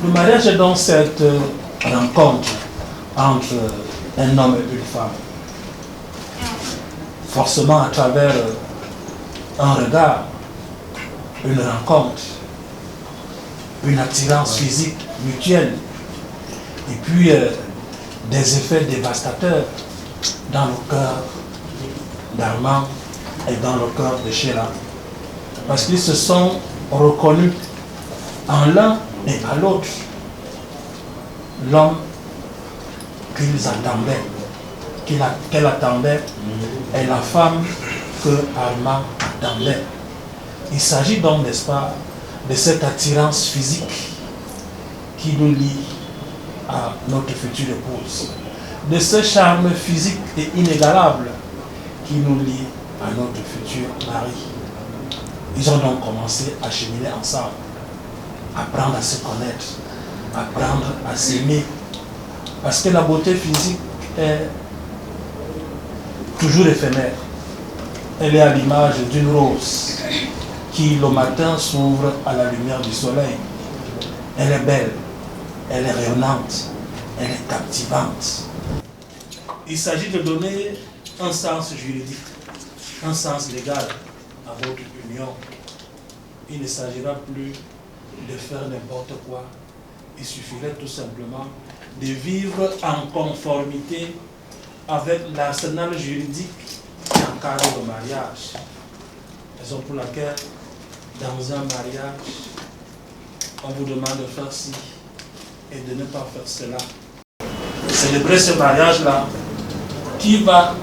Le mariage est donc cette rencontre entre un homme et une femme. Forcément à travers un regard, une rencontre, une attirance physique mutuelle, et puis des effets dévastateurs dans le cœur d'Armand et dans le cœur de Sheila. Parce qu'ils se sont reconnus en l'un et à l'autre. L'homme qu'ils attendaient, qu'elle attendait, et la femme que Armand attendait. Il s'agit donc, n'est-ce pas, de cette attirance physique qui nous lie à notre future épouse, de ce charme physique et inégalable qui nous lie à notre futur mari. Ils ont donc commencé à cheminer ensemble, apprendre à se connaître, apprendre à s'aimer, parce que la beauté physique est toujours éphémère. Elle est à l'image d'une rose qui le matin s'ouvre à la lumière du soleil. Elle est belle, elle est rayonnante, elle est captivante. Il s'agit de donner un sens juridique, un sens légal à votre union. Il ne s'agira plus de faire n'importe quoi. Il suffirait tout simplement de vivre en conformité avec l'arsenal juridique qui encadre le mariage. Raison pour laquelle, dans un mariage, on vous demande de faire ci et de ne pas faire cela. Célébrer ce mariage-là qui va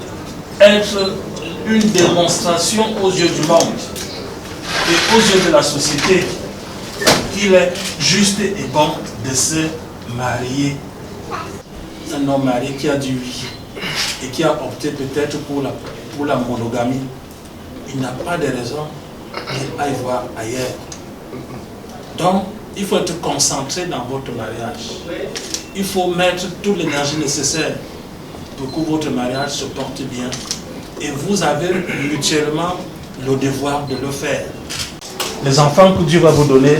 être une démonstration aux yeux du monde et aux yeux de la société qu'il est juste et bon de se marier. Un homme marié qui a dit oui et qui a opté peut-être pour la monogamie, il n'a pas de raison qu'il aille voir ailleurs. Donc, il faut être concentré dans votre mariage. Il faut mettre toute l'énergie nécessaire pour que votre mariage se porte bien. Et vous avez mutuellement le devoir de le faire. Les enfants que Dieu va vous donner,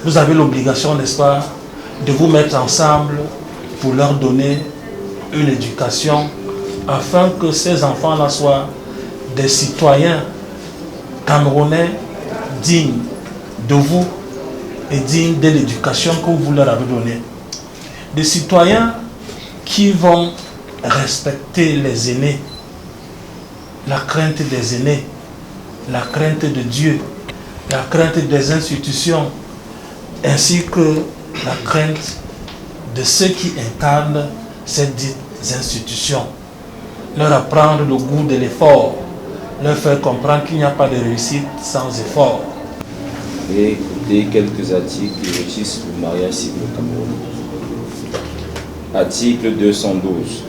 vous avez l'obligation, n'est-ce pas, de vous mettre ensemble pour leur donner une éducation afin que ces enfants-là soient des citoyens camerounais dignes de vous et dignes de l'éducation que vous leur avez donnée. Des citoyens qui vont respecter les aînés, la crainte des aînés, la crainte de Dieu, la crainte des institutions, ainsi que la crainte de ceux qui incarnent ces dites institutions. Leur apprendre le goût de l'effort, leur faire comprendre qu'il n'y a pas de réussite sans effort. Et écouter quelques articles qui régissent le mariage civil au Cameroun. Article 212.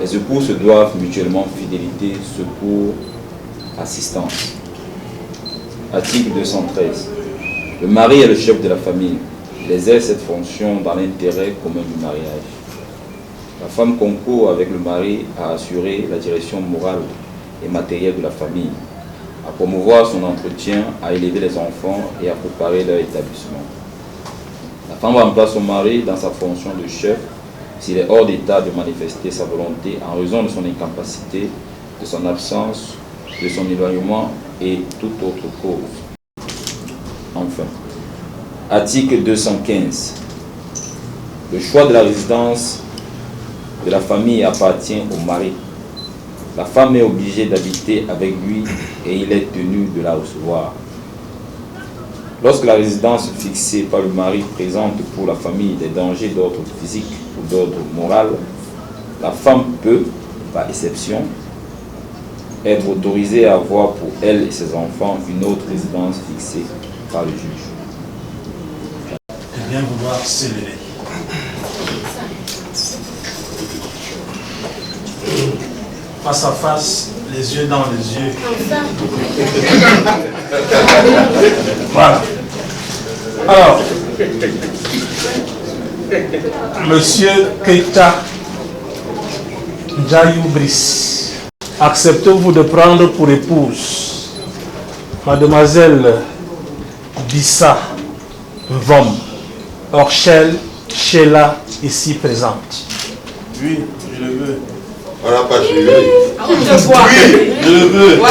Les époux se doivent mutuellement fidélité, secours, assistance. Article 213. Le mari est le chef de la famille. Il exerce cette fonction dans l'intérêt commun du mariage. La femme concourt avec le mari à assurer la direction morale et matérielle de la famille, à promouvoir son entretien, à élever les enfants et à préparer leur établissement. La femme remplace son mari dans sa fonction de chef s'il est hors d'état de manifester sa volonté en raison de son incapacité, de son absence, de son éloignement et toute autre cause. Enfin, article 215. Le choix de la résidence de la famille appartient au mari. La femme est obligée d'habiter avec lui et il est tenu de la recevoir. Lorsque la résidence fixée par le mari présente pour la famille des dangers d'ordre physique ou d'ordre moral, la femme peut, par exception, être autorisée à avoir pour elle et ses enfants une autre résidence fixée par le juge. Et bien vouloir s'élever. Face à face, les yeux dans les yeux. Voilà. Alors, Monsieur Keita Njayou Brice, acceptez-vous de prendre pour épouse Mademoiselle Bissa Vom, Orchel Sheila, ici présente. Oui, je le veux. On n'a pas suivi. Oui, je le veux.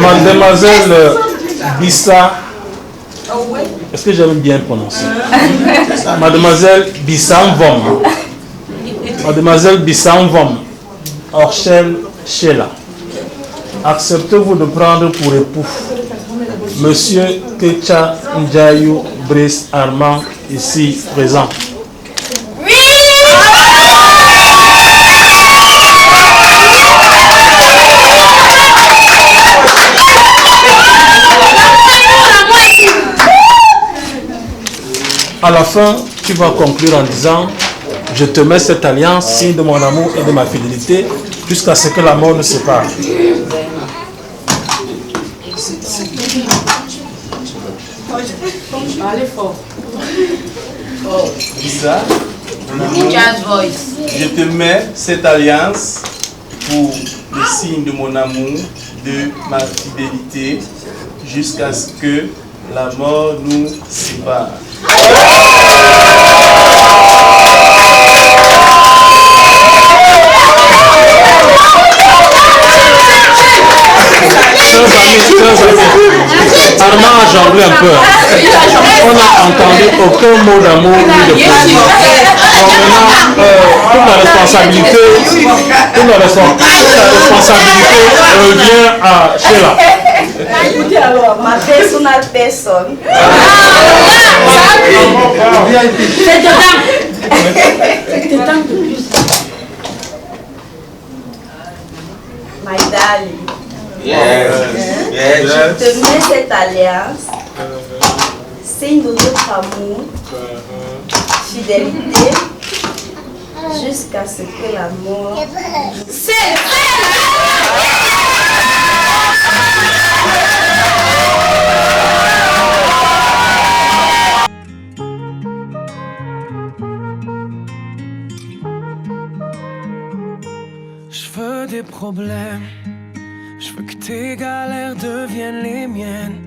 Mademoiselle Bissa, est-ce que j'aime bien prononcer? Mademoiselle Bissamvom. Mademoiselle Bissamvom, Orchel Sheila. Acceptez-vous de prendre pour époux Monsieur Kecha Ndjayou Brice Armand, ici présent? À la fin, tu vas conclure en disant: je te mets cette alliance, signe de mon amour et de ma fidélité, jusqu'à ce que la mort nous sépare. Allez fort. Lisa, mon amour, je te mets cette alliance pour le signe de mon amour, de ma fidélité, jusqu'à ce que la mort nous sépare. Armand a jonglé un peu. On n'a entendu aucun mot d'amour ni de poésie. Donc maintenant, toute la responsabilité revient à Sheila. Écoutez alors, ma personne. My darling. Yes. Yes. Je te mets cette alliance, signe de notre amour, fidélité, jusqu'à ce que la mort. Je veux des problèmes. Je veux que tes galères deviennent les miennes.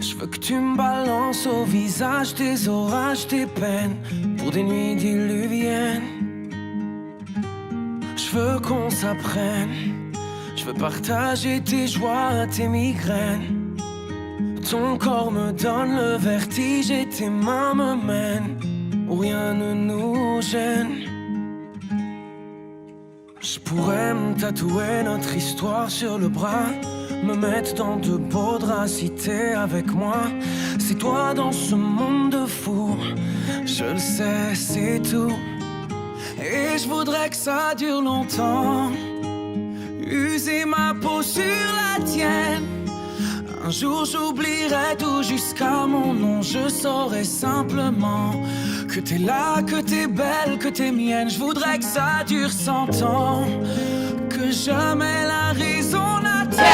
Je veux que tu me balances au visage tes orages, tes peines, pour des nuits diluviennes. Je veux qu'on s'apprenne. Je veux partager tes joies, tes migraines. Ton corps me donne le vertige et tes mains me mènent où rien ne nous gêne. Je pourrais me tatouer notre histoire sur le bras, me mettre dans de beaux draps si t'es avec moi. C'est toi dans ce monde de fou, je le sais, c'est tout. Et je voudrais que ça dure longtemps, user ma peau sur la tienne. Un jour j'oublierai tout jusqu'à mon nom, je saurai simplement que t'es là, que t'es belle, que t'es mienne. Je voudrais que ça dure 100 ans, que jamais la raison n'atteigne.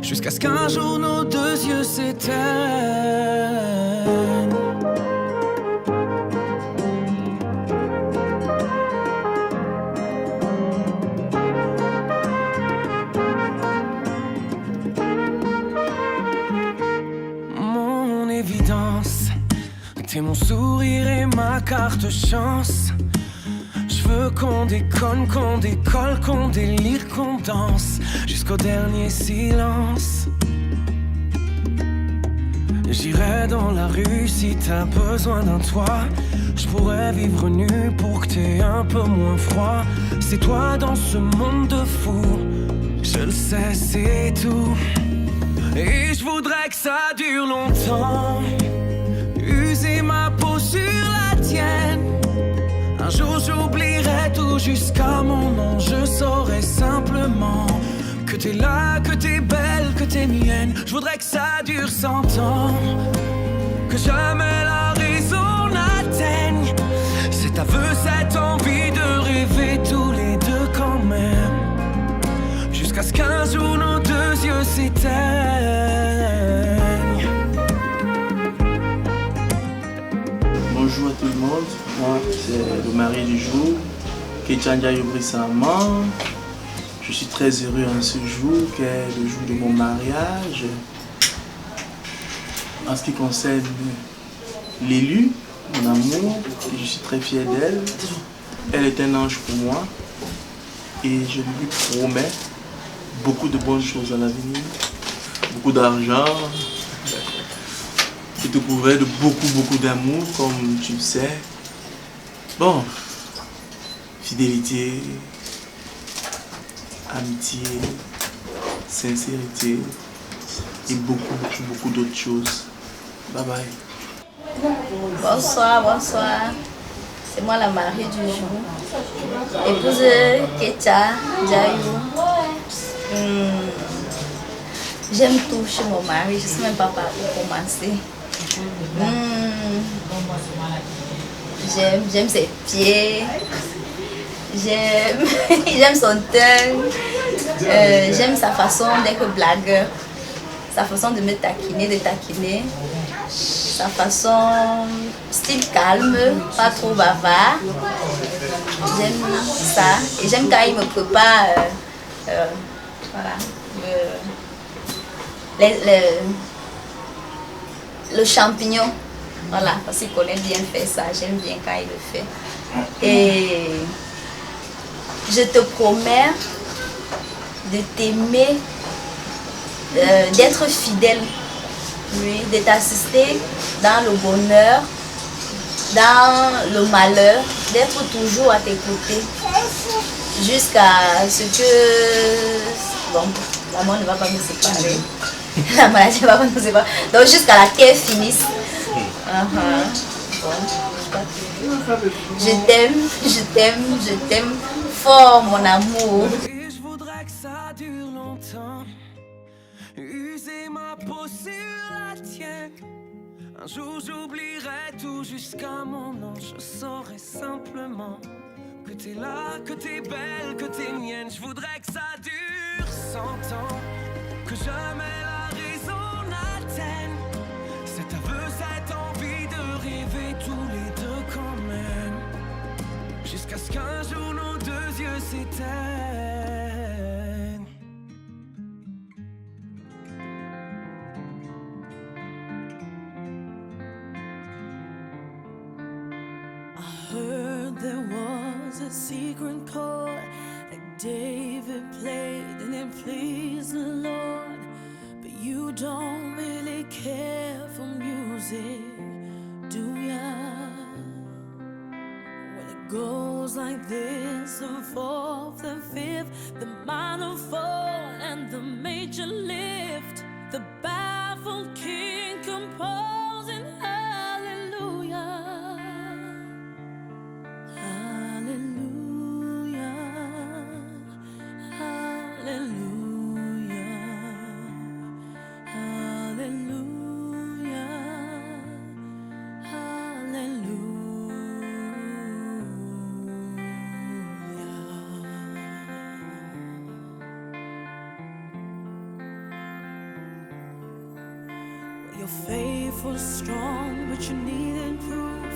Jusqu'à ce qu'un jour nos deux yeux s'éteignent. Mon évidence, T'es mon sourire et ma carte chance. Je veux qu'on déconne, qu'on décolle, qu'on délire, qu'on danse jusqu'au dernier silence. J'irai dans la rue si t'as besoin d'un toit. Je pourrais vivre nu pour que t'aies un peu moins froid. C'est toi dans ce monde de fous, je le sais, c'est tout. Et je voudrais que ça dure longtemps. User ma peau sur la tienne. Un jour j'oublierai tout jusqu'à mon nom. Je saurai simplement que t'es là, que t'es belle, que t'es mienne. Je voudrais que ça dure 100 ans. Que jamais la raison n'atteigne cet aveu, cette envie de rêver tous les deux quand même. Jusqu'à ce qu'un jour nos deux yeux s'éteignent. Bonjour à tout le monde, moi c'est le mari du jour, Ketchanja Yobrissama. Je suis très heureux en ce jour qui est le jour de mon mariage. En ce qui concerne l'élu, mon amour, je suis très fier d'elle. Elle est un ange pour moi et je lui promets beaucoup de bonnes choses à l'avenir, beaucoup d'argent. Et te couvrir de beaucoup d'amour, comme tu le sais. Bon, fidélité, amitié, sincérité et beaucoup d'autres choses. Bye bye. Bonsoir. C'est moi la mariée du jour. Épouse Ketia Jayou. J'aime tout chez mon mari, je ne sais même pas par où commencer. J'aime ses pieds, j'aime son teint, j'aime sa façon d'être blagueur, sa façon de me taquiner, sa façon style calme, pas trop bavard. J'aime ça et j'aime quand il me prépare le champignon, voilà, parce qu'il connaît bien faire ça, j'aime bien quand il le fait. Et je te promets de t'aimer, d'être fidèle, oui, de t'assister dans le bonheur, dans le malheur, d'être toujours à tes côtés, jusqu'à ce que, bon, la mort ne va pas me séparer. La maladie va pas nous séparer. Donc jusqu'à la qu'elle finisse. Bon, je t'aime fort, mon amour. Et je voudrais que ça dure longtemps. User ma peau sur la tienne. Un jour j'oublierai tout jusqu'à mon nom. Je saurai simplement que t'es là, que t'es belle, que t'es mienne. Je voudrais que ça dure 100 ans. Que jamais la raison n'atteigne cet aveu, cette envie de rêver tous les deux quand même. Jusqu'à ce qu'un jour nos deux yeux s'éteignent. I heard there was a secret chord that David played and it pleased the Lord. But you don't really care for music, do ya? When it goes like this, the fourth, the fifth, the minor fall and the major lift, the baffled king composing hallelujah. Your faith was strong, but you needed proof.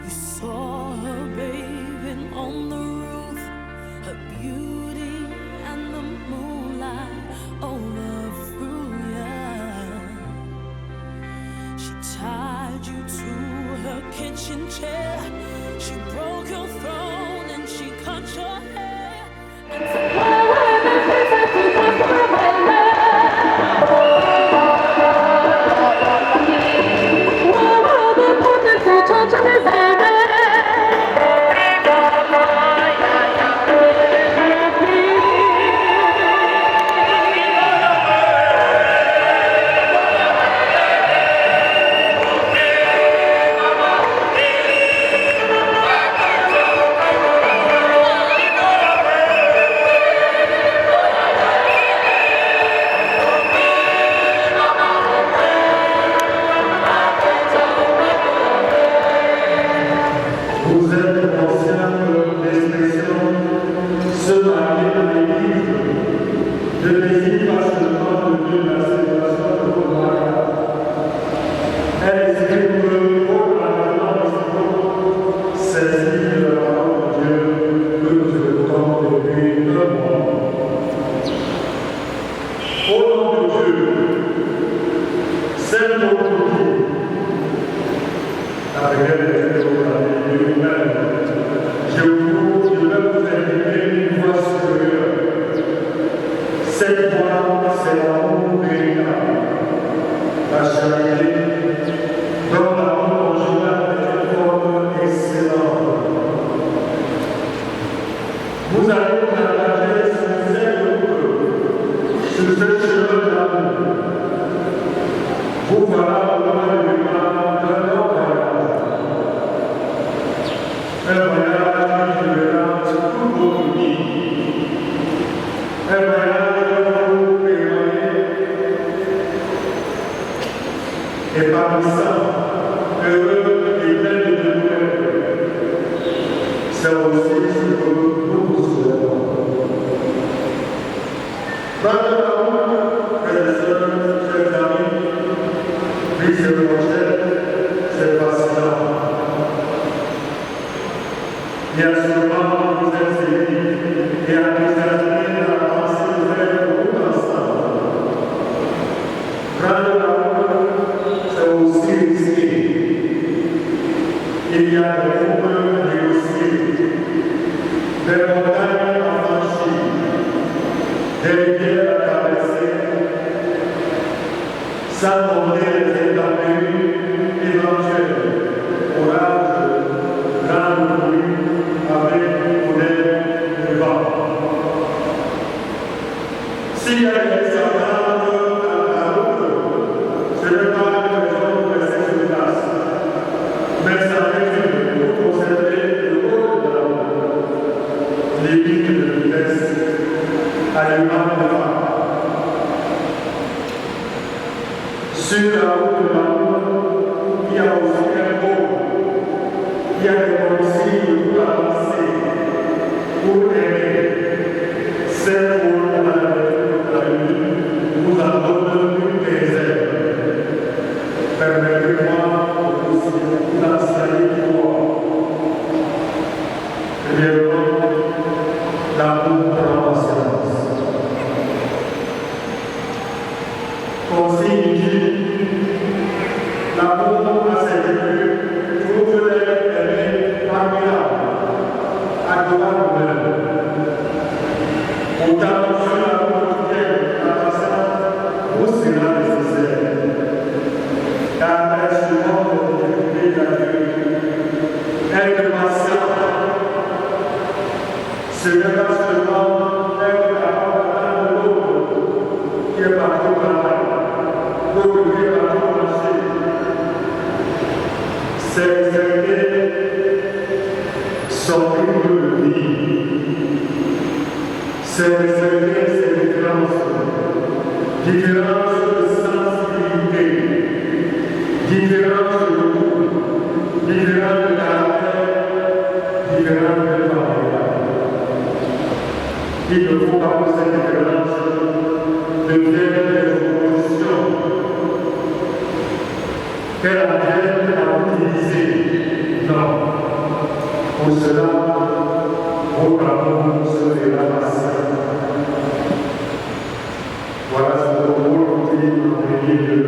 You saw her bathing on the roof, her beauty and the moonlight overthrew ya. She tied you to her chair. She broke your throne and she cut your hair. Vous êtes conscient de l'expression se marier dans l'Église ne désigne pas seulement le lieu de la célébration de votre mariage. Elle exprime votre engagement saisi de la parole de Dieu que nous écoutons depuis un mois. Au nom de Dieu, c'est notre vie. Avec elle, je vais vous inviter une voix supérieure. Cette voix, c'est l'amour véritable, la charité, dont l'amour conjugal est une forme excellente. Vous allez vous engager sur cette route, sur ce chemin d'amour. Vous voilà au loin du plan d'un autre voyage. Un voyage qui durera toute votre vie. Un voyage où vous éloigner. Épanouissant, heureux et plein de nouvelles. C'est aussi ce que nous vous souhaitons. Dans le temps, frères et sœurs, chers amis, puis ce projet, c'est fascinant. Il y a sûrement vous êtes séduits et à nous amener à penser vers le route ensemble. Prendre la route, c'est aussi risqué. Il y a des foules négociées, des montagnes à franchir, des rivières à traverser, sans compter les intempéries éventuelles, orages, grandes pluies, avec modèle de vent. S'il y a des certains à la route, ce n'est pas une raison de rester sur place, mais ça résume pour conserver le haut de la route, limite de vitesse à l'image de vent. Sur la route de l'amour, il y a aussi un beau. Il y a des consignes pour avancer, pour aimer. C'est pour la vie, vous en donne une des ailes. Permettez-moi aussi vous enseigner pour premièrement, l'amour prend patience. Consigne dit, l'amour a ses débuts, trouve-les aimés, admirables, adorables. Pourtant, sur l'amour quotidien, la patience vous sera nécessaire. Car elle est souvent de difficultés à Dieu. Être patient, ce n'est pas seulement être capable d'attendre l'autre qui est partout au travail, l'autre qui est partout au marché. C'est exercer son rythme de vie. C'est exercer ses différences de sensibilité, différences de goût, différences de caractère, différences de travail. Il ne faut pas que ces différences deviennent des oppositions, qu'elles viennent à utiliser. Non. Pour cela, votre amour se fera patient. Voilà ce que vous dites en premier lieu,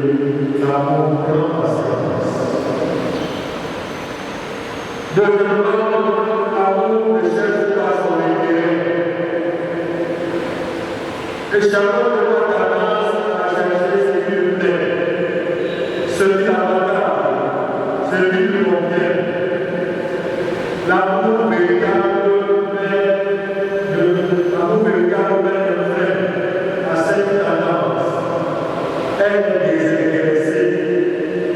l'amour prend patience. Deuxièmement, l'amour ne cherche pas son intérêt. Et chacun de nous a tendance à chercher ce qui nous plaît, ce qui est abordable, ce qui nous convient. L'amour véritable mène à cette tendance. Elle est désintéressée,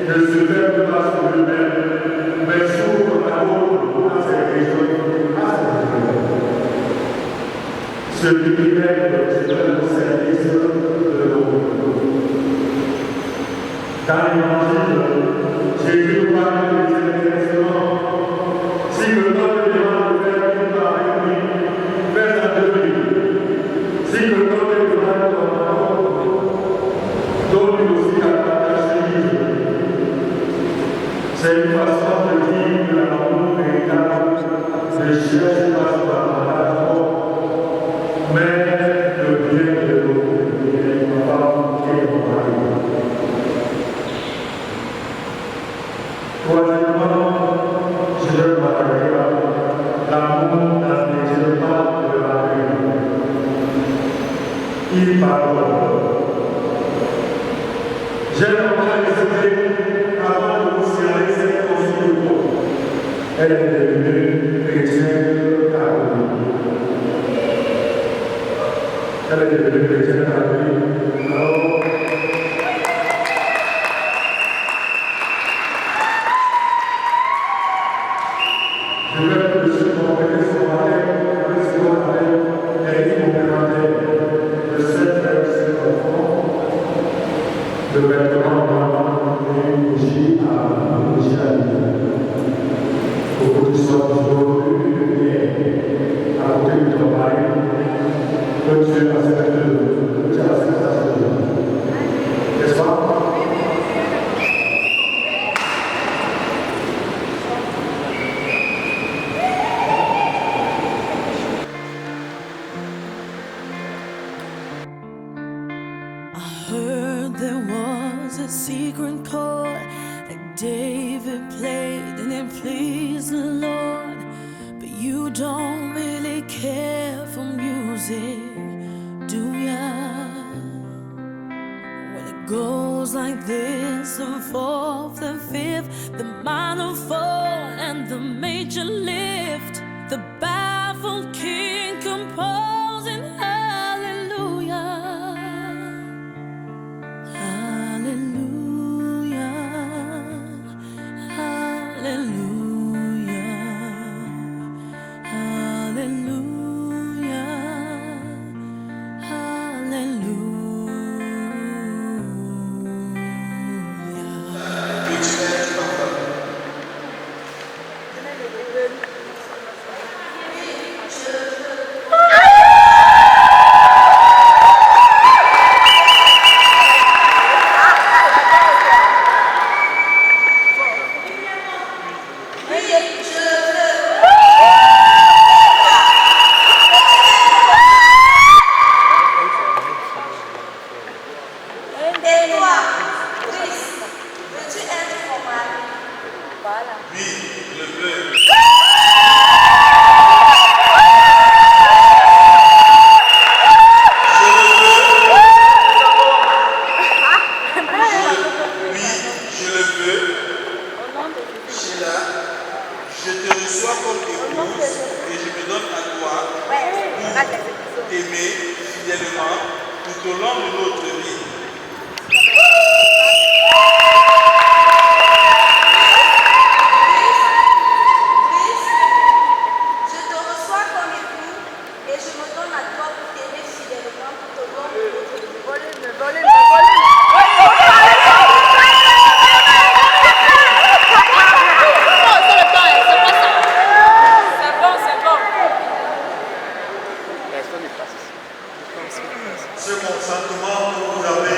ne se ferme pas sur lui-même, mais s'ouvre à l'autre, à ses régions, à ses régions. Celui qui mène c'est au service de l'autre. Dans l'Évangile, Jésus nous parle de désintéressement. Si le temps te demande de faire une part avec lui, fais à deux. Si le temps te demande ton amour, donne-lui aussi à partager. C'est une façon de dire que l'amour véritable ne cherche pas son avantage, mais le bien de l'autre, et ne va pas manquer mon mari. Troisièmement, je vais parler l'amour n'aspire pas de la rue. Il pardonne. J'aimerais résumer avant de vous signaler cette constitution. Elle est devenue chrétienne catholique. Elle est devenue chrétienne catholique. Alors, je vais plus compléter son matin, elle est complémentaire de cette verset enfant, de vêtements et une bougie à l'hiver. Pour que tu sois toujours une à côté de ton mari, que tu es accepté de n'est-ce pas? Secret chord that David played and it pleased the Lord. But you don't really care for music, do ya? When it goes like this, the fourth, the fifth, the minor fall and the major lift, the baffled king composing hallelujah. Ce consentement que vous avez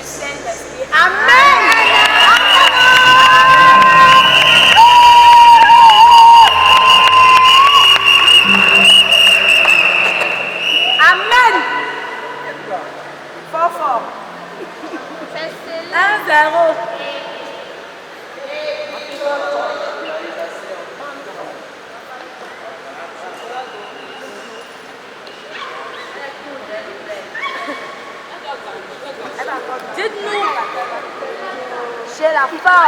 du Saint-Esprit. Amen. Amen. Fort, fort. 1-0. Dites-nous, j'ai la force.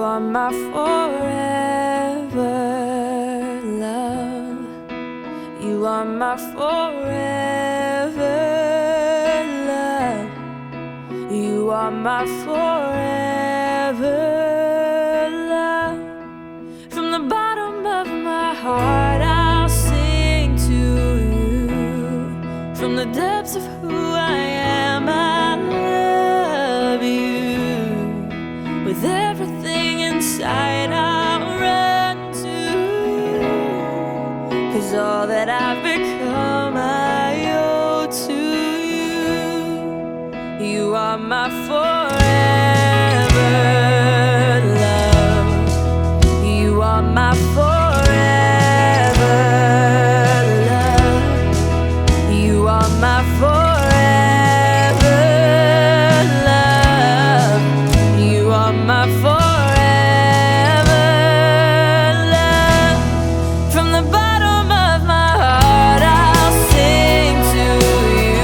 are my forever love. You are my forever love. You are my forever love. From the bottom of my heart I'll sing to you. From the depths of who I am, I love you. With everything inside I'll run to you. 'Cause all that I've become I owe to you. You are my forever love. You are my forever love. You are my forever love. You are my forever love. From the bottom of my heart I'll sing to you.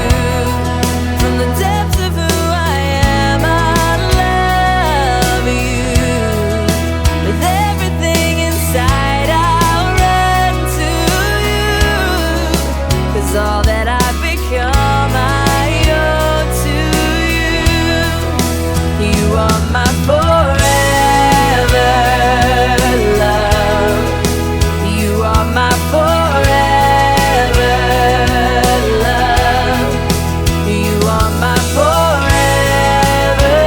From the depths of who I am, I love you. With everything inside I'll run to you. 'Cause all that I've become I owe to you. You are my forever love. You are my forever love. You are my forever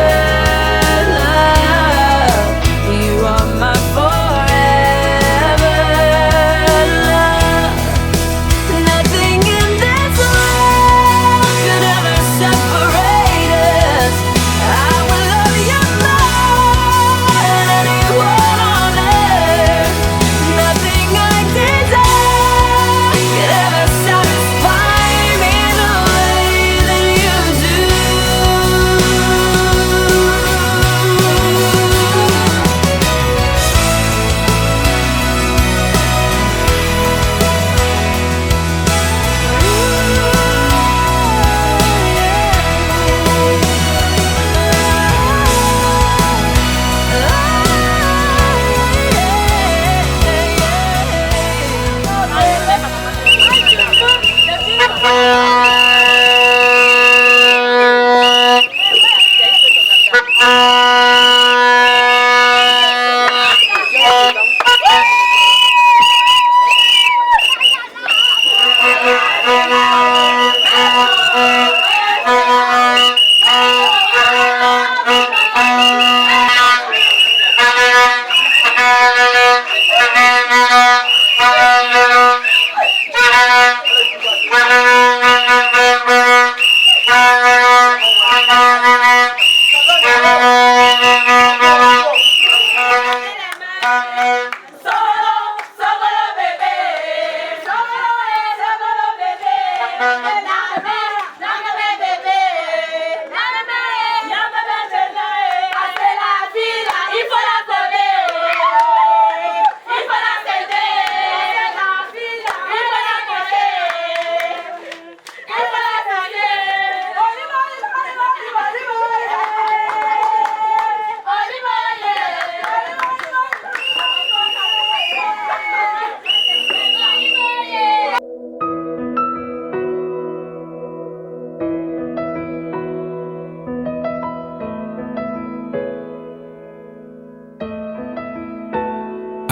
love. You are my forever love. Nothing in this world could ever separate us. I will love you more than anyone on earth. Nothing I desire could ever satisfy me the way that you do.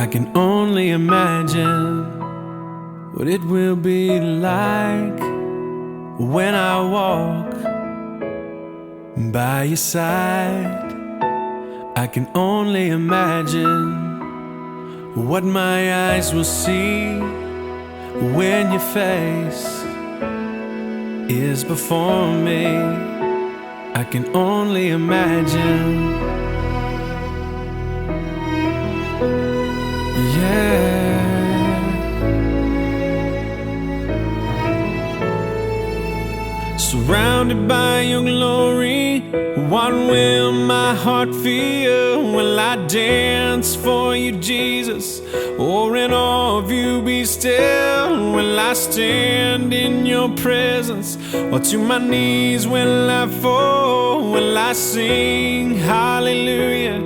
I can only imagine what it will be like when I walk by your side. I can only imagine what my eyes will see when your face is before me. I can only imagine. Yeah. Surrounded by your glory, What will my heart feel? Will I dance for you, Jesus? Or in awe of you be still? Will I stand in your presence? Or to my knees will I fall? Will I sing hallelujah?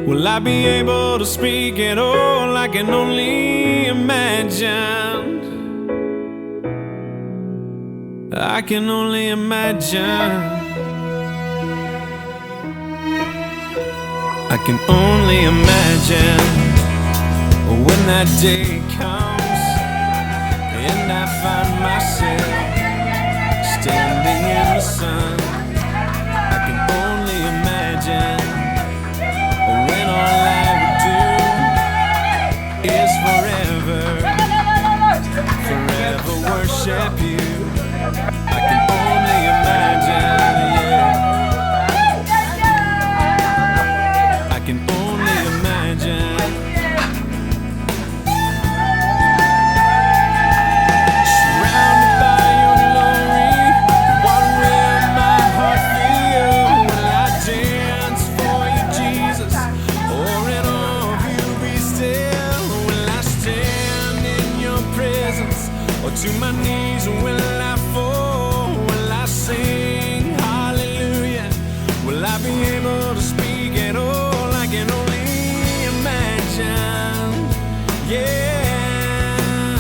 Will I be able to speak at all? I can only imagine. I can only imagine. I can only imagine when that day comes and I find myself standing in the sun. I can only imagine when all I would do is forever worship you. I can only imagine, yeah. I can only imagine. Surrounded by your glory, what will my heart feel? Will I dance for you, Jesus? Or in awe of you be still? Will I stand in your presence? Or to my knees will I fall? Will I sing hallelujah? Will I be able to speak at all? I can only imagine. Yeah,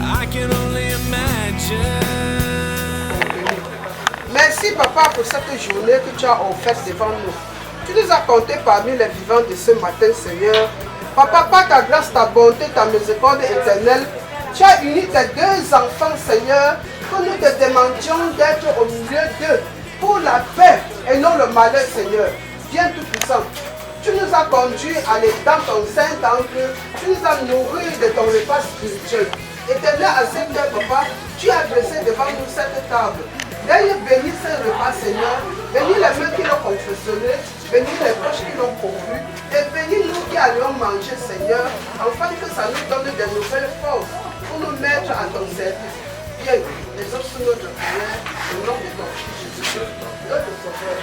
I can only imagine. Merci papa pour cette journée que tu as offerte devant nous. Tu nous as comptés parmi les vivants de ce matin, Seigneur. Papa, par ta grâce, ta bonté, ta miséricorde éternelle, tu as uni tes deux enfants, Seigneur, que nous te demandions d'être au milieu d'eux pour la paix et non le malheur, Seigneur. Viens tout-puissant. Tu nous as conduits dans ton Saint-Temple, tu nous as nourris de ton repas spirituel. Éternel, à cette heure, papa, tu as dressé devant nous cette table. D'ailleurs, bénis ce repas, Seigneur. Bénis les mains qui l'ont confectionné, bénis les poches qui l'ont pourvu, et bénis nous qui allons manger, Seigneur, afin que ça nous donne de nouvelles forces pour nous mettre à ton service. Viens, les autres sont notre prière, au nom de ton Fils Jésus, notre Sauveur.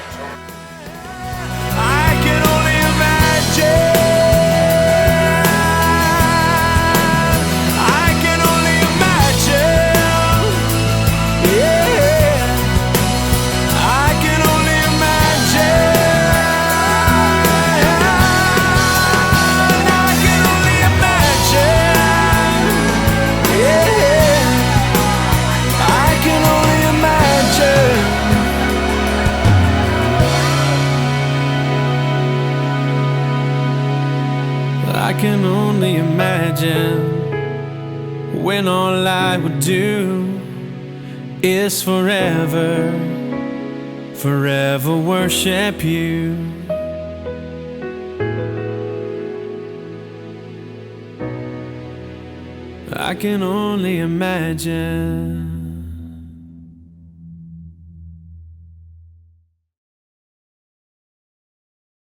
I can only imagine. I can only imagine. Yeah. I can only imagine. I can only imagine. Yeah. I can only imagine. I can only imagine when all I would do is forever worship you. I can only imagine.